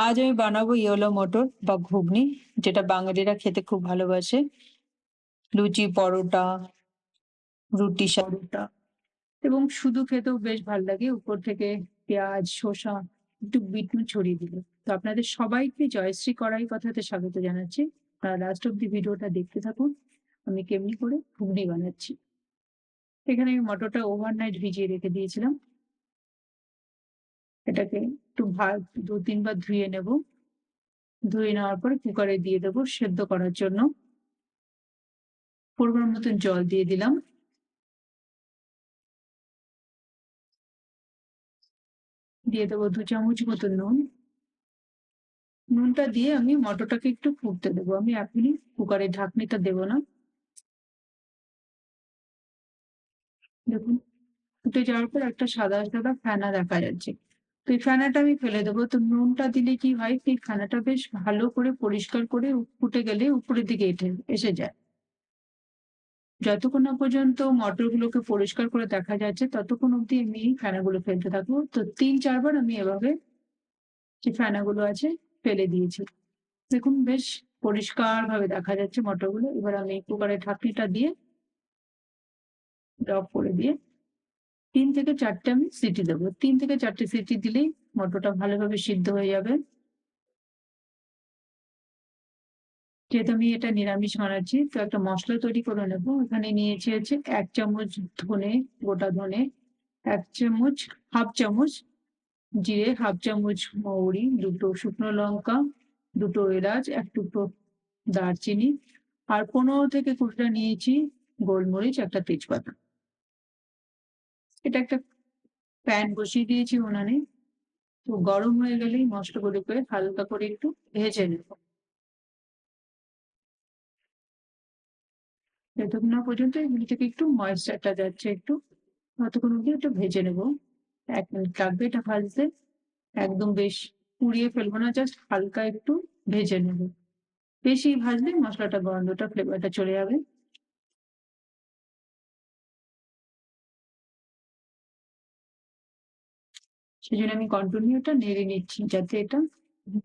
আজ আমি বানাবো ইয়েলো মটর বা ঘুগনি, যেটা বাঙালিরা খেতে খুব ভালোবাসে। লুচি, পরোটা, রুটির পরোটা এবং শুধু খেতেও বেশ ভাল লাগে। উপর থেকে পেঁয়াজ, শসা, একটু বিটনুন ছড়িয়ে দিলে। তো আপনাদের সবাইকে জয়শ্রী কড়াই কথাতে স্বাগত জানাচ্ছি। লাস্ট অব্দি ভিডিওটা দেখতে থাকুন। আমি কেমনি করে ঘুগনি বানাচ্ছি। এখানে আমি মটরটা ওভারনাইট ভিজিয়ে রেখে দিয়েছিলাম। এটাকে একটু ২-৩ বার ধুয়ে নেব। ধুয়ে নেওয়ার পরে কুকারে দিয়ে দেবো সেদ্ধ করার জন্য। পরিমাণ মতন জল দিয়ে দিলাম। দিয়ে দেবো ২ চামচ মতো নুন। নুনটা দিয়ে আমি মটরটাকে একটু ফুটতে দেবো। আমি এখনই কুকারের ঢাকনিটা দেবো না। দেখুন, ফুটে যাওয়ার পর একটা সাদা, সাদা ফেনা দেখা যাচ্ছে। তো এই ফেনাটা আমি ফেলে দেবো। তো নুনটা দিলে কি হয়, এই ফেনাটা বেশ ভালো করে পরিষ্কার করে ফুটে গেলে উপরের দিকে এসে যায়। যতক্ষণ না পর্যন্ত মটরগুলোকে পরিষ্কার করে দেখা যাচ্ছে, ততক্ষণ অব্দি আমি এই ফেনাগুলো ফেলতে থাকবো। তো ৩-৪ বার আমি এভাবে যে ফেনাগুলো আছে ফেলে দিয়েছি। দেখুন, বেশ পরিষ্কারভাবে দেখা যাচ্ছে মটরগুলো। এবার আমি কুকারের ঢাকনিটা দিয়ে অফ করে দিয়ে ৩ থেকে ৪ টে আমি সিটি দেবো। ৩ থেকে ৪ টে সিটি দিলেই মটরটা ভালোভাবে সিদ্ধ হয়ে যাবে। যেহেতু আমি এটা নিরামিষ বানাচ্ছি, তো একটা মসলা তৈরি করে নেব। এখানে নিয়েছি হচ্ছে ১ চামচ ধনে, গোটা ধনে, ১ চামচ, ১/২ চামচ জিরে, ১/২ চামচ মৌরি, ২ টো শুকনো লঙ্কা, ২ টো এলাচ, ১ টুকরো দারচিনি আর ১৫ থেকে ২০ টা নিয়েছি গোলমরিচ, একটা তেজপাতা। এটা একটা প্যান বসিয়ে দিয়েছি উনানে। তো গরম হয়ে গেলেই মসলাগুলোকে হালকা করে একটু ভেজে নেব। যতক্ষণ না পর্যন্ত এগুলি থেকে একটু ময়েশ্চারটা যাচ্ছে একটু, ততক্ষণ অব্দি একটু ভেজে নেব। ১ মিনিট লাগবে এটা ভাজতে। একদম বেশ পুড়িয়ে ফেলবো না, জাস্ট হালকা একটু ভেজে নেব। বেশি ভাজলে মসলাটা গন্ধটা, ফ্লেভারটা চলে যাবে। সেজন্য আমি কন্টিনিউ এটা নেড়ে নিচ্ছি যাতে এটা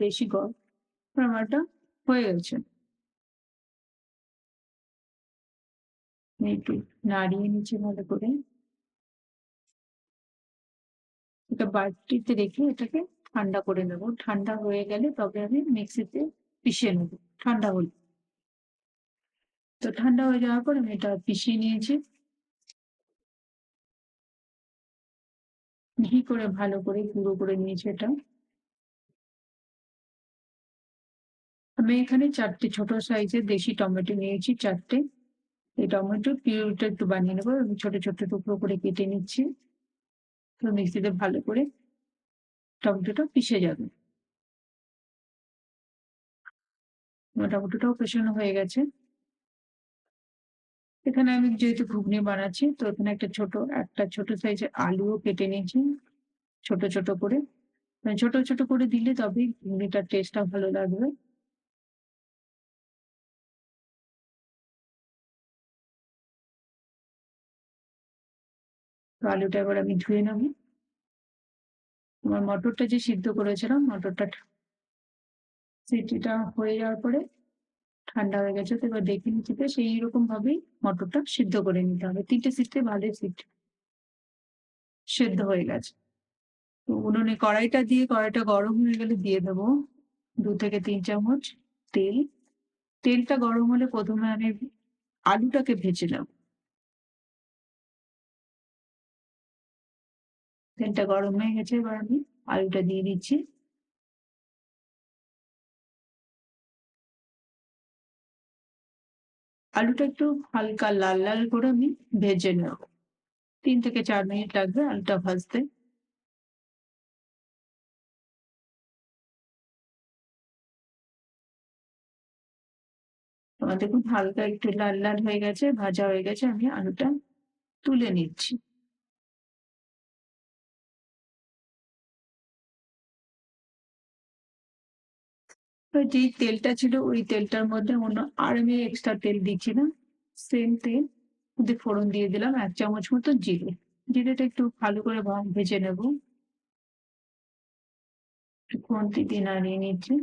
বেশি আমারটা হয়ে গেছে। আমি একটু নাড়িয়ে নিচ্ছি ভালো করে। এটা বাটিতে রেখে এটাকে ঠান্ডা করে নেব। ঠান্ডা হয়ে গেলে তবে আমি মিক্সিতে পিষে নেব। ঠান্ডা হলে। তো ঠান্ডা হয়ে যাওয়ার পর আমি এটা পিষিয়ে নিয়েছি। মিহি করে ভালো করে গুঁড়ো করে নিয়েছি এটা। আমি এখানে ৪ টে ছোট সাইজের দেশি টমেটো নিয়েছি ৪ টে। এই টমেটোর পিউরিটা একটু বানিয়ে নেব। আমি ছোট, ছোট টুকরো করে কেটে নিচ্ছি। তো মিক্সিতে ভালো করে টমেটোটা পিষে যাবে। আমার টমেটোটাও পেষানো হয়ে গেছে। এখানে আমি যেহেতু ঘুগনি বানাচ্ছি, তো এখানে একটা ছোট সাইজের আলুও কেটে নিয়েছি ছোট, ছোট করে। মানে ছোট, ছোট করে দিলে তবেই ঘুগনিটার টেস্টটা ভালো লাগবে। তো আলুটা এবার আমি ধুয়ে নেব। আমার মটরটা যে সিদ্ধ করেছিলাম, মটরটা সিটিটা হয়ে যাওয়ার পরে ঠান্ডা হয়ে গেছে। তো এবার দেখে নিচ্ছি তো সেইরকম ভাবেই মটরটা সিদ্ধ করে নিতে হবে। ৩ টে সিটিতে ভালোই সেদ্ধ হয়ে গেছে। তো উনুনে কড়াইটা গরম হয়ে গেলে দিয়ে দেবো ২ থেকে ৩ চামচ তেল। তেলটা গরম হলে ১ম এ আমি আলুটাকে ভেজে নেব। তেলটা গরম হয়ে গেছে, এবার আমি আলুটা দিয়ে দিচ্ছি। আলুটা একটু হালকা লাল, লাল করে আমি ভেজে নেব। ৩ থেকে ৪ মিনিট লাগবে আলুটা ভাজতে। আমার দেখুন হালকা একটু লাল, লাল হয়ে গেছে, ভাজা হয়ে গেছে। আমি আলুটা তুলে নিচ্ছি। তো যেই তেলটা ছিল ওই তেলটার মধ্যে অন্য আর আমি এক্সট্রা তেল দিচ্ছি না। সেম তেল মধ্যে ফোড়ন দিয়ে দিলাম ১ চামচ মতো জিরে। জিরেটা একটু ভালো করে ভেজে নেব। খুন্তি দিয়ে নাড়িয়ে নিচ্ছি।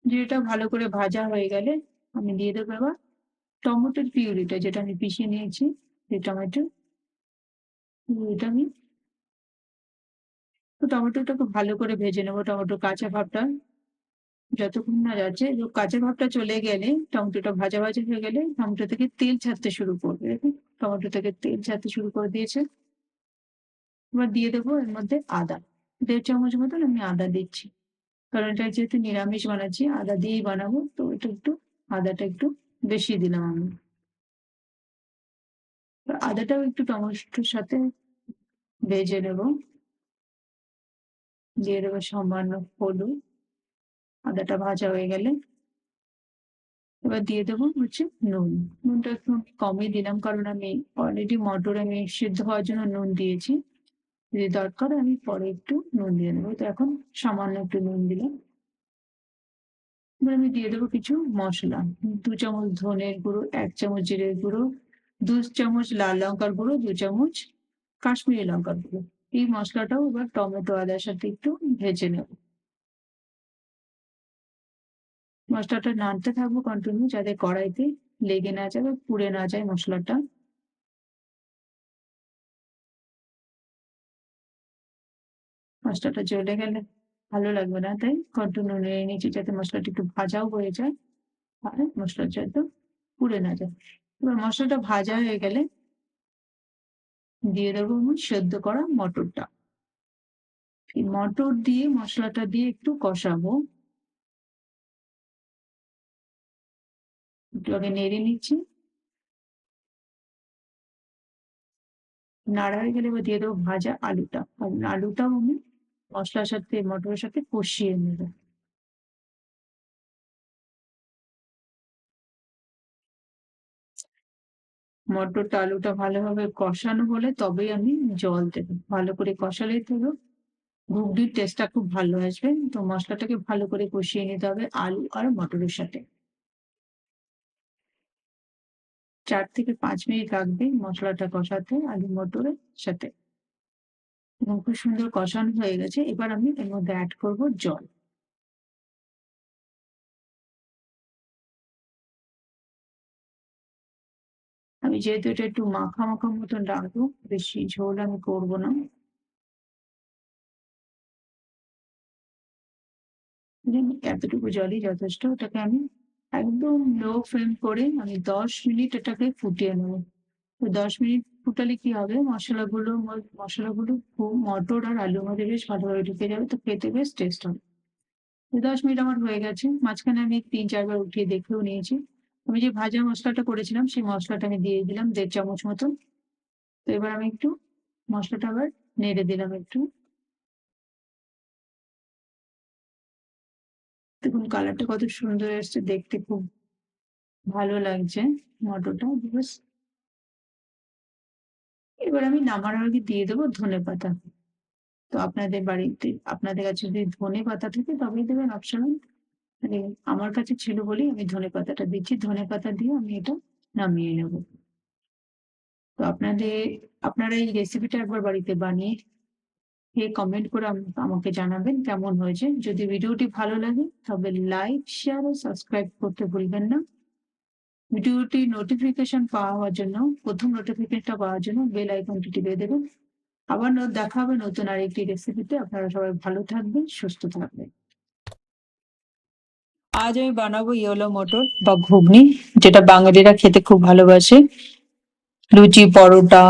যেটা ভালো করে ভাজা হয়ে গেলে আমি দিয়ে দেবো এবার টমেটোর পিউরিটা, যেটা আমি পিষে নিয়েছি। সেই টমেটো পিউরিটা আমি টমেটোটাকে ভালো করে ভেজে নেবো। টমেটো কাঁচা ভাবটা যতক্ষণ না যাচ্ছে, কাঁচা ভাবটা চলে গেলে, টমেটোটা ভাজা ভাজা হয়ে গেলে টমেটো থেকে তেল ছাড়তে শুরু করবে। দেখুন টমেটো থেকে তেল ছাড়তে শুরু করে দিয়েছে। এবার দিয়ে দেবো এর মধ্যে আদা, 1.5 চামচ মতন আমি আদা দিচ্ছি, কারণ এটা যেহেতু নিরামিষ বানাচ্ছি আদা দিয়েই বানাবো, তো এটা একটু আদাটা একটু বেশি দিলাম আমি। আদাটাও একটু টমেটোর সাথে ভেজে নেব। দিয়ে দেবো সামান্য হলুদ। আদাটা ভাজা হয়ে গেলে এবার দিয়ে দেবো হচ্ছে নুন। নুনটা একটু কমই দিলাম, কারণ আমি অলরেডি মটর আমি সিদ্ধ হওয়ার জন্য নুন দিয়েছি। যদি দরকার আমি পরে একটু নুন দিয়ে দেবো, তো এখন সামান্য একটু নুন দিলাম। এবার আমি দিয়ে দেবো কিছু মশলা। 2 চামচ ধনের গুঁড়ো, 1 চামচ জিরের গুঁড়ো, 2 চামচ লাল লঙ্কার গুঁড়ো, 2 চামচ কাশ্মীরি লঙ্কার গুঁড়ো। এই মশলাটাও এবার টমেটো আদার সাথে একটু ভেজে নেব। মশলাটা নাড়তে থাকবো কন্টিনিউ, যাতে কড়াইতে লেগে না যায় বা পুড়ে না যায় মশলাটা। মশলাটা জ্বলে গেলে ভালো লাগবে না, তাই কন্টিনিউ নেড়ে নিচ্ছি, যাতে মশলাটা একটু ভাজাও হয়ে যায় আর মশলার যাতে পুড়ে না যায়। এবার মশলাটা ভাজা হয়ে গেলে দিয়ে দেবো আমি সেদ্ধ করা মটরটা। এই মটর দিয়ে মশলাটা দিয়ে একটু কষাবো। একটু আগে নেড়ে নিচ্ছি। নাড়া হয়ে গেলে এবার দিয়ে দেবো ভাজা আলুটা। আলুটাও আমি মশলার সাথে মটরের সাথে কষিয়ে নেবো। মটরটা আলুটা ভালোভাবে কষানো হলে তবেই আমি জল দেবো। ভালো করে কষালেই তো ঘুগনির টেস্টটা খুব ভালো আসবে। তো মশলাটাকে ভালো করে কষিয়ে নিতে হবে আলু আর মটরের সাথে। 4 থেকে 5 মিনিট লাগবে মশলাটা কষাতে আলু মটরের সাথে। এবং খুব সুন্দর কষানো হয়ে গেছে। এবার আমি এর মধ্যে অ্যাড করবো জল। আমি যেহেতু এটা একটু মাখা মাখা মতন রাখবো, বেশি ঝোল আমি করবো না। এতটুকু জলই যথেষ্ট। এটাকে আমি একদম লো ফ্লেম করে আমি 10 মিনিট এটাকে ফুটিয়ে নেবো। তো 10 মিনিট ফুটালে কি হবে, মশলাগুলো খুব মটর আর আলুর মধ্যে বেশ ভালোভাবে ঢুকে যাবে, তো খেতে বেশ টেস্ট হবে। তো 10 মিনিট আমার হয়ে গেছে। মাঝখানে আমি 3-4 বার উঠিয়ে দেখেও নিয়েছি। আমি যে ভাজা মশলাটা করেছিলাম সেই মশলাটা আমি দিয়ে দিলাম 1.5 চামচ মতন। তো এবার আমি একটু মশলাটা আবার নেড়ে দিলাম একটু। দেখুন কালারটা কত সুন্দর এসছে, দেখতে খুব ভালো লাগছে মটরটা। ব্যাস এবার আমি নামানোর আগে দিয়ে দেবো ধনেপাতা। তো আপনাদের বাড়িতে আপনাদের কাছে যদি ধনেপাতা থাকে তবেই দেবেন, অপশনাল। মানে আমার কাছে ছিল বলেই আমি ধনেপাতাটা দিচ্ছি। ধনেপাতা দিয়ে আমি এটা নামিয়ে নেব। তো আপনারা এই রেসিপিটা একবার বাড়িতে বানিয়ে খেয়ে কমেন্ট করে আমাকে জানাবেন কেমন হয়েছে। যদি ভিডিওটি ভালো লাগে তবে লাইক, শেয়ার ও সাবস্ক্রাইব করতে ভুলবেন না। ভিডিওটির নোটিফিকেশন পাওয়ার জন্য, প্রথম নোটিফিকেশনটা পাওয়ার জন্য বেল আইকনটি টিপে দেবেন। আবার দেখা হবে নতুন আরেকটি রেসিপিতে। আপনারা সবাই ভালো থাকবেন, সুস্থ থাকবেন। আজ আমি বানাবো ইয়েলো মটর বা ঘুগনি, যেটা বাঙালিরা খেতে খুব ভালোবাসে। লুচি, পরোটা